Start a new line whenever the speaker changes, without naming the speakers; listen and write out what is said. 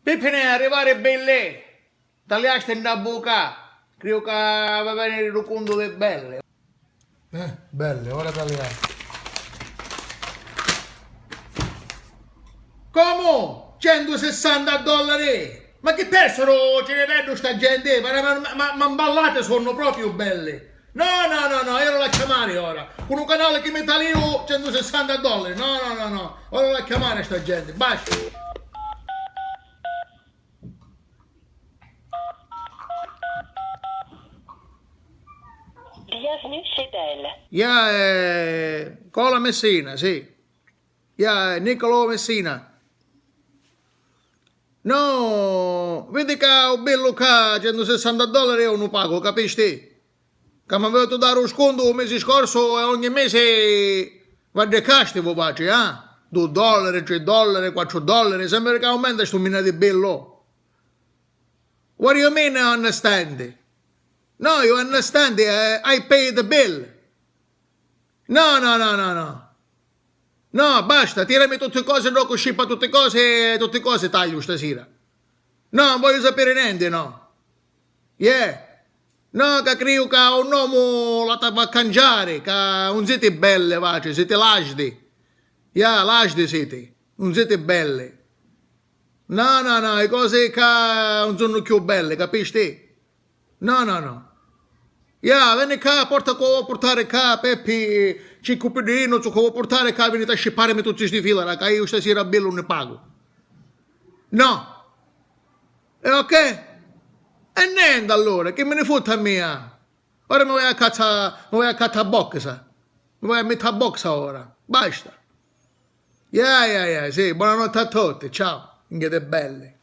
Pippine arrivare belle, dalle aste in da buca, credo che va bene il conto le belle.
Belle, ora tagliamo.
Come? 160 dollari? Ma che tessero ce ne vedo sta gente? Ma ballate sono proprio belle. No, io non la chiamare ora. Con un canale che mi taglio 160 dollari. No. Ora la chiamare sta gente. Basta.
Bienvenue chez Bell.
Cola Messina, sì. Niccolò Messina. No, vedi che ho bello che 160 dollari io non pago, capisci? Che mi avete dato lo sconto il mese scorso e ogni mese va de casti voi faccio, 2 dollari, 3 dollari, 4 dollari, sembra che aumenta questo mina di bello. What do you mean I understand? No, you understand, I pay the bill. No. No, basta, tirami tutte le cose, no, così per tutte cose taglio stasera. No, non voglio sapere niente, no. No, che credo che un uomo la va a cangiare, che non siete belle, vace, siete lasdi. Lasdi siete, non siete belle. No, le cose che non sono più belle, capisci? No. Vieni qua, portare qua, Peppi, 5 pedini, so come portare qua, venite a scipparmi tutti questi fili, che io stasera bello non ne pago. No. E ok? E niente allora, che me ne fotte a me? Ora mi vuoi a cazzo a boxa. Mi vuoi a mettere a boxa ora. Basta. Sì, buonanotte a tutti, ciao. Inghete belle.